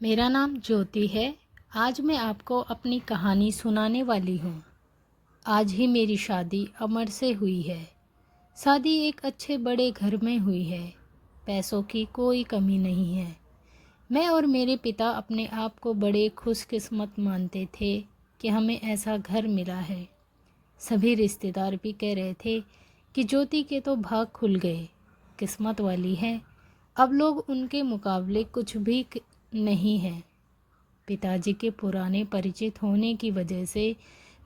मेरा नाम ज्योति है। आज मैं आपको अपनी कहानी सुनाने वाली हूँ। आज ही मेरी शादी अमर से हुई है। शादी एक अच्छे बड़े घर में हुई है। पैसों की कोई कमी नहीं है। मैं और मेरे पिता अपने आप को बड़े खुशकिस्मत मानते थे कि हमें ऐसा घर मिला है। सभी रिश्तेदार भी कह रहे थे कि ज्योति के तो भाग खुल गए, किस्मत वाली है। अब लोग उनके मुकाबले कुछ भी नहीं है। पिताजी के पुराने परिचित होने की वजह से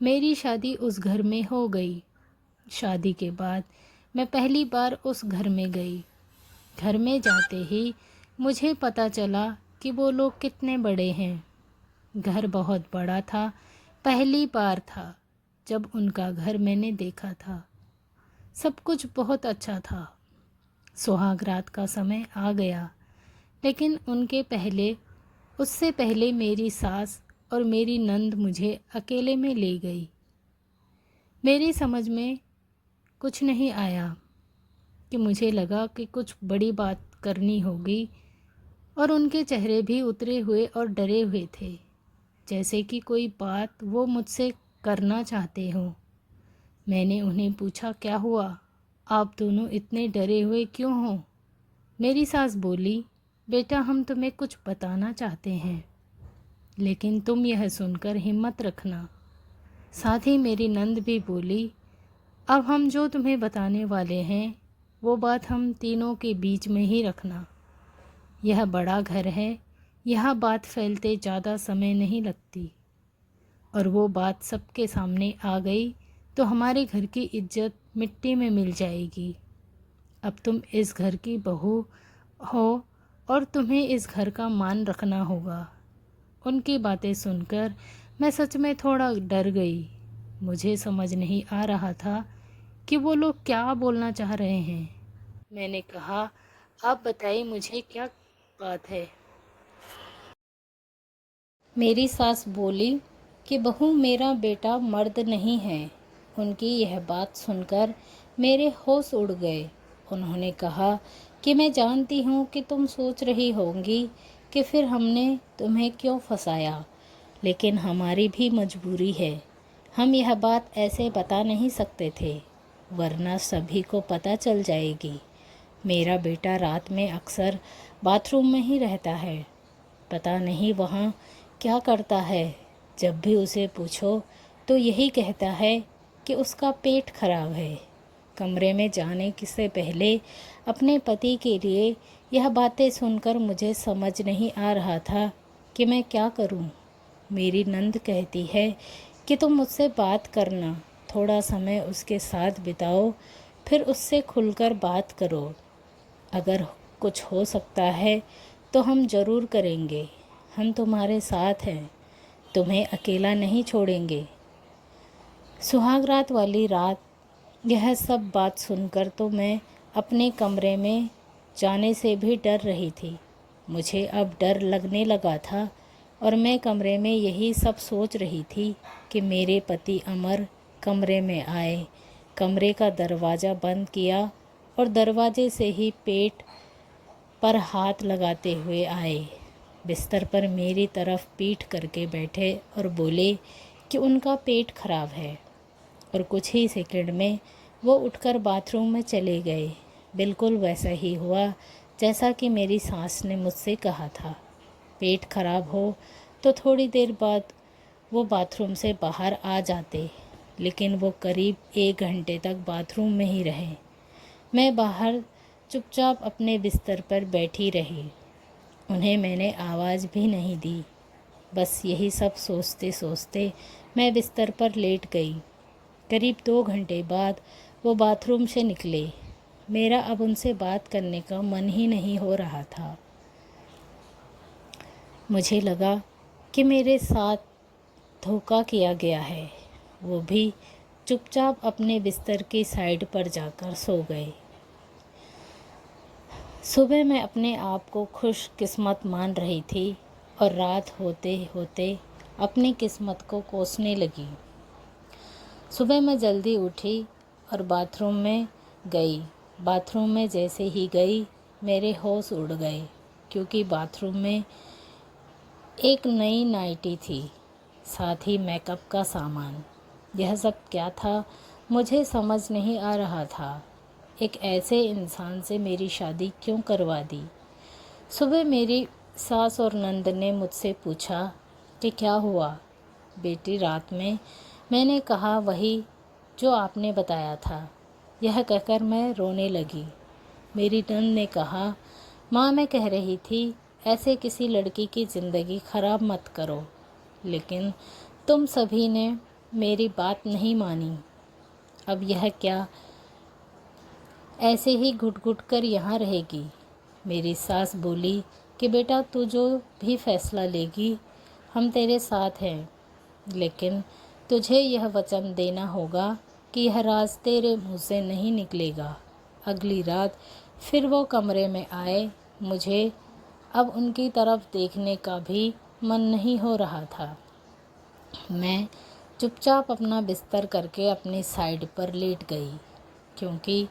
मेरी शादी उस घर में हो गई। शादी के बाद मैं पहली बार उस घर में गई। घर में जाते ही मुझे पता चला कि वो लोग कितने बड़े हैं। घर बहुत बड़ा था। पहली बार था जब उनका घर मैंने देखा था। सब कुछ बहुत अच्छा था। सुहाग रात का समय आ गया, लेकिन उससे पहले मेरी सास और मेरी नंद मुझे अकेले में ले गई। मेरी समझ में कुछ नहीं आया कि मुझे लगा कि कुछ बड़ी बात करनी होगी, और उनके चेहरे भी उतरे हुए और डरे हुए थे, जैसे कि कोई बात वो मुझसे करना चाहते हो। मैंने उन्हें पूछा, क्या हुआ? आप दोनों इतने डरे हुए क्यों हो? मेरी सास बोली, बेटा हम तुम्हें कुछ बताना चाहते हैं, लेकिन तुम यह सुनकर हिम्मत रखना। साथ ही मेरी नंद भी बोली, अब हम जो तुम्हें बताने वाले हैं वो बात हम तीनों के बीच में ही रखना। यह बड़ा घर है, यह बात फैलते ज़्यादा समय नहीं लगती, और वो बात सबके सामने आ गई तो हमारे घर की इज्जत मिट्टी में मिल जाएगी। अब तुम इस घर की बहू हो और तुम्हें इस घर का मान रखना होगा। उनकी बातें सुनकर मैं सच में थोड़ा डर गई। मुझे समझ नहीं आ रहा था कि वो लोग क्या बोलना चाह रहे हैं। मैंने कहा, आप बताइए मुझे क्या बात है। मेरी सास बोली कि बहू मेरा बेटा मर्द नहीं है। उनकी यह बात सुनकर मेरे होश उड़ गए। उन्होंने कहा कि मैं जानती हूँ कि तुम सोच रही होंगी कि फिर हमने तुम्हें क्यों फंसाया, लेकिन हमारी भी मजबूरी है। हम यह बात ऐसे बता नहीं सकते थे, वरना सभी को पता चल जाएगी। मेरा बेटा रात में अक्सर बाथरूम में ही रहता है। पता नहीं वहाँ क्या करता है। जब भी उसे पूछो तो यही कहता है कि उसका पेट खराब है। कमरे में जाने से पहले अपने पति के लिए यह बातें सुनकर मुझे समझ नहीं आ रहा था कि मैं क्या करूं। मेरी नंद कहती है कि तुम मुझसे बात करना, थोड़ा समय उसके साथ बिताओ, फिर उससे खुलकर बात करो। अगर कुछ हो सकता है तो हम ज़रूर करेंगे। हम तुम्हारे साथ हैं, तुम्हें अकेला नहीं छोड़ेंगे। सुहाग रात वाली रात यह सब बात सुनकर तो मैं अपने कमरे में जाने से भी डर रही थी। मुझे अब डर लगने लगा था, और मैं कमरे में यही सब सोच रही थी कि मेरे पति अमर कमरे में आए, कमरे का दरवाज़ा बंद किया और दरवाजे से ही पेट पर हाथ लगाते हुए आए। बिस्तर पर मेरी तरफ पीठ करके बैठे और बोले कि उनका पेट खराब है, और कुछ ही सेकंड में वो उठकर बाथरूम में चले गए। बिल्कुल वैसा ही हुआ जैसा कि मेरी सास ने मुझसे कहा था। पेट खराब हो तो थोड़ी देर बाद वो बाथरूम से बाहर आ जाते, लेकिन वो करीब 1 घंटे तक बाथरूम में ही रहे। मैं बाहर चुपचाप अपने बिस्तर पर बैठी रही। उन्हें मैंने आवाज़ भी नहीं दी। बस यही सब सोचते सोचते मैं बिस्तर पर लेट गई। करीब 2 घंटे बाद वो बाथरूम से निकले। मेरा अब उनसे बात करने का मन ही नहीं हो रहा था। मुझे लगा कि मेरे साथ धोखा किया गया है। वो भी चुपचाप अपने बिस्तर की साइड पर जाकर सो गए। सुबह मैं अपने आप को खुशकिस्मत मान रही थी, और रात होते होते अपनी किस्मत को कोसने लगी। सुबह मैं जल्दी उठी और बाथरूम में गई। बाथरूम में जैसे ही गई मेरे होश उड़ गए, क्योंकि बाथरूम में एक नई नाइटी थी, साथ ही मेकअप का सामान। यह सब क्या था मुझे समझ नहीं आ रहा था। एक ऐसे इंसान से मेरी शादी क्यों करवा दी। सुबह मेरी सास और नंद ने मुझसे पूछा कि क्या हुआ बेटी। रात में मैंने कहा वही जो आपने बताया था। यह कहकर मैं रोने लगी। मेरी नंद ने कहा, माँ मैं कह रही थी ऐसे किसी लड़की की ज़िंदगी ख़राब मत करो, लेकिन तुम सभी ने मेरी बात नहीं मानी। अब यह क्या ऐसे ही घुट घुट कर यहाँ रहेगी। मेरी सास बोली कि बेटा तू जो भी फैसला लेगी हम तेरे साथ हैं, लेकिन तुझे यह वचन देना होगा कि यह राज तेरे मुँह से नहीं निकलेगा। अगली रात फिर वो कमरे में आए। मुझे अब उनकी तरफ देखने का भी मन नहीं हो रहा था। मैं चुपचाप अपना बिस्तर करके अपनी साइड पर लेट गई, क्योंकि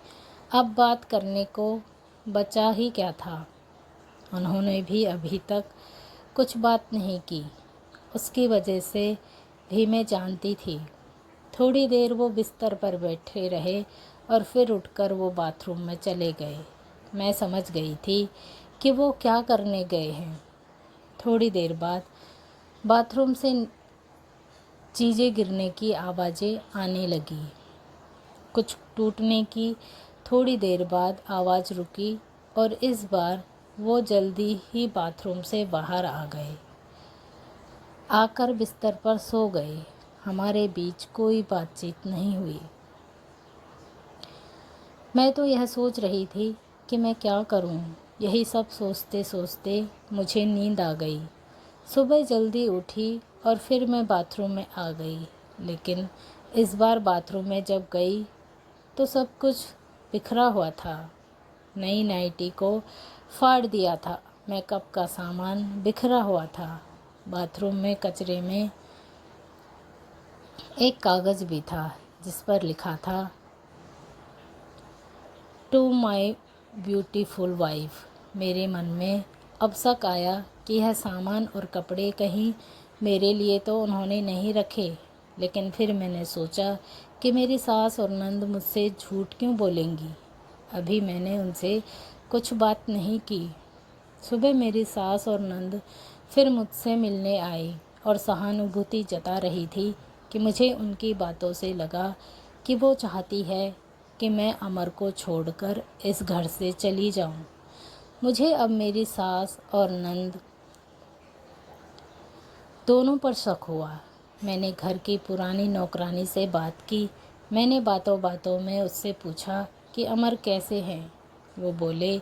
अब बात करने को बचा ही क्या था। उन्होंने भी अभी तक कुछ बात नहीं की। उसकी वजह से भी मैं जानती थी। थोड़ी देर वो बिस्तर पर बैठे रहे और फिर उठकर वो बाथरूम में चले गए। मैं समझ गई थी कि वो क्या करने गए हैं। थोड़ी देर बाद बाथरूम से चीज़ें गिरने की आवाज़ें आने लगी, कुछ टूटने की। थोड़ी देर बाद आवाज़ रुकी और इस बार वो जल्दी ही बाथरूम से बाहर आ गए। आकर बिस्तर पर सो गए। हमारे बीच कोई बातचीत नहीं हुई। मैं तो यह सोच रही थी कि मैं क्या करूं। यही सब सोचते सोचते मुझे नींद आ गई। सुबह जल्दी उठी और फिर मैं बाथरूम में आ गई, लेकिन इस बार बाथरूम में जब गई तो सब कुछ बिखरा हुआ था। नई नाइटी को फाड़ दिया था, मेकअप का सामान बिखरा हुआ था। बाथरूम में कचरे में एक कागज़ भी था जिस पर लिखा था, टू माई ब्यूटीफुल वाइफ। मेरे मन में अब शक आया कि यह सामान और कपड़े कहीं मेरे लिए तो उन्होंने नहीं रखे। लेकिन फिर मैंने सोचा कि मेरी सास और नंद मुझसे झूठ क्यों बोलेंगी। अभी मैंने उनसे कुछ बात नहीं की। सुबह मेरी सास और नंद फिर मुझसे मिलने आई और सहानुभूति जता रही थी कि मुझे उनकी बातों से लगा कि वो चाहती है कि मैं अमर को छोड़कर इस घर से चली जाऊं। मुझे अब मेरी सास और नंद दोनों पर शक हुआ। मैंने घर की पुरानी नौकरानी से बात की। मैंने बातों बातों में उससे पूछा कि अमर कैसे हैं। वो बोले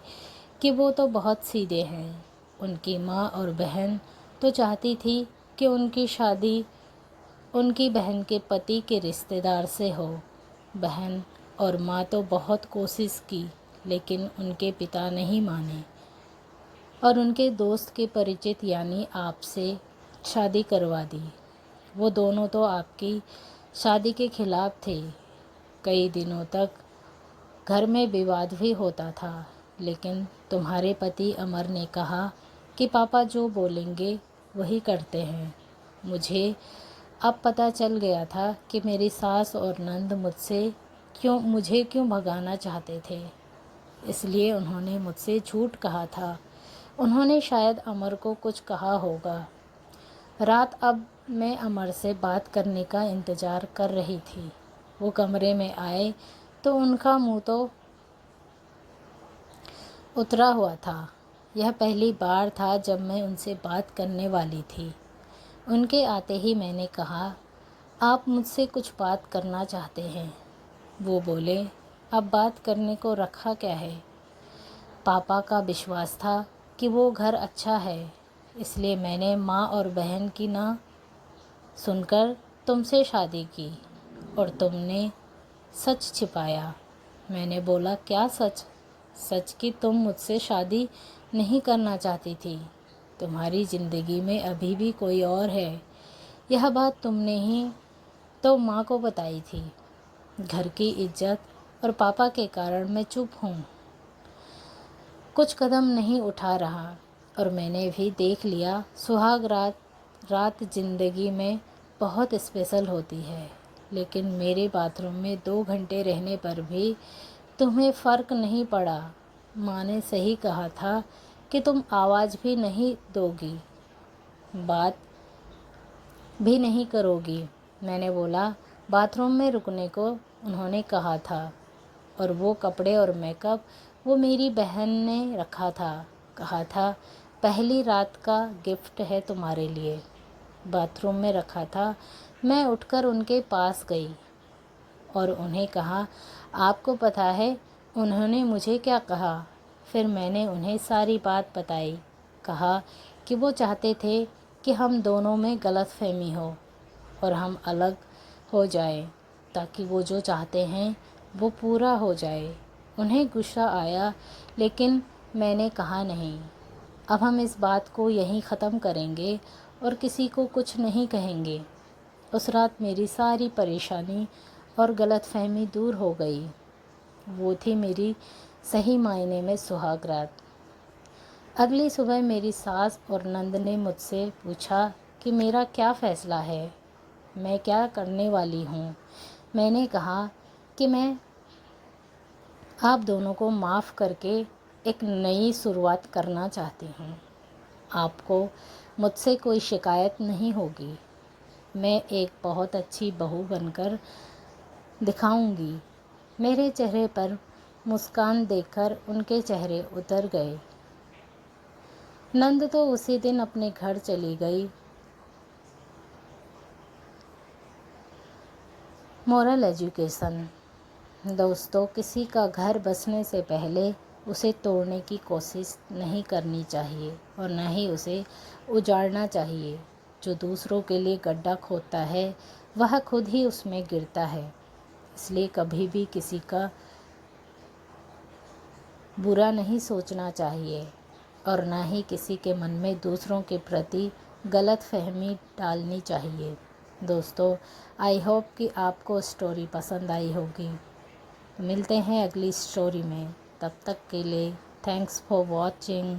कि वो तो बहुत सीधे हैं। उनकी माँ और बहन तो चाहती थी कि उनकी शादी उनकी बहन के पति के रिश्तेदार से हो। बहन और माँ तो बहुत कोशिश की, लेकिन उनके पिता नहीं माने और उनके दोस्त के परिचित यानी आपसे शादी करवा दी। वो दोनों तो आपकी शादी के खिलाफ थे। कई दिनों तक घर में विवाद भी होता था, लेकिन तुम्हारे पति अमर ने कहा कि पापा जो बोलेंगे वही करते हैं। मुझे अब पता चल गया था कि मेरी सास और नंद मुझे क्यों भगाना चाहते थे। इसलिए उन्होंने मुझसे झूठ कहा था। उन्होंने शायद अमर को कुछ कहा होगा। रात अब मैं अमर से बात करने का इंतज़ार कर रही थी। वो कमरे में आए तो उनका मुंह तो उतरा हुआ था। यह पहली बार था जब मैं उनसे बात करने वाली थी। उनके आते ही मैंने कहा, आप मुझसे कुछ बात करना चाहते हैं। वो बोले, अब बात करने को रखा क्या है। पापा का विश्वास था कि वो घर अच्छा है, इसलिए मैंने माँ और बहन की ना सुनकर तुमसे शादी की और तुमने सच छिपाया। मैंने बोला, क्या सच। सच कि तुम मुझसे शादी नहीं करना चाहती थी। तुम्हारी ज़िंदगी में अभी भी कोई और है। यह बात तुमने ही तो माँ को बताई थी। घर की इज्जत और पापा के कारण मैं चुप हूँ, कुछ कदम नहीं उठा रहा। اور میں نے بھی دیکھ لیا سہاگ رات زندگی میں بہت اسپیشل ہوتی ہے، لیکن میرے باتھ روم میں 2 گھنٹے رہنے پر بھی تمہیں فرق نہیں پڑا۔ ماں نے صحیح کہا تھا کہ تم آواز بھی نہیں دو گی، بات بھی نہیں کرو گی۔ میں نے بولا باتھ روم میں رکنے کو انہوں نے کہا تھا، اور وہ کپڑے اور میک اپ وہ میری بہن نے رکھا تھا، کہا تھا پہلی رات کا گفٹ ہے تمہارے لیے، باتھ روم میں رکھا تھا۔ میں اٹھ کر ان کے پاس گئی اور انہیں کہا آپ کو پتہ ہے انہوں نے مجھے کیا کہا؟ پھر میں نے انہیں ساری بات بتائی، کہا کہ وہ چاہتے تھے کہ ہم دونوں میں غلط فہمی ہو اور ہم الگ ہو جائیں تاکہ وہ جو چاہتے ہیں وہ پورا ہو جائے۔ انہیں غصہ آیا لیکن میں نے کہا نہیں، اب ہم اس بات کو یہیں ختم کریں گے اور کسی کو کچھ نہیں کہیں گے۔ اس رات میری ساری پریشانی اور غلط فہمی دور ہو گئی۔ وہ تھی میری صحیح معنی میں سہاگ رات۔ اگلی صبح میری ساس اور نند نے مجھ سے پوچھا کہ میرا کیا فیصلہ ہے، میں کیا کرنے والی ہوں۔ میں نے کہا کہ میں آپ دونوں کو معاف کر کے ایک نئی شروعات کرنا چاہتی ہوں۔ آپ کو مجھ سے کوئی شکایت نہیں ہوگی، میں ایک بہت اچھی بہو بن کر دکھاؤں گی۔ میرے چہرے پر مسکان دیکھ کر ان کے چہرے اتر گئے۔ نند تو اسی دن اپنے گھر چلی گئی۔ Moral education. دوستو، کسی کا گھر بسنے سے پہلے اسے توڑنے کی کوشش نہیں کرنی چاہیے اور نہ ہی اسے اجاڑنا چاہیے۔ جو دوسروں کے لیے گڈھا کھودتا ہے وہ خود ہی اس میں گرتا ہے۔ اس لیے کبھی بھی کسی کا برا نہیں سوچنا چاہیے اور نہ ہی کسی کے من میں دوسروں کے پرتی غلط فہمی ڈالنی چاہیے۔ دوستو، آئی ہوپ کہ آپ کو اسٹوری پسند آئی ہوگی۔ ملتے ہیں اگلی اسٹوری میں، تب تک کے لیے تھینکس فار واچنگ۔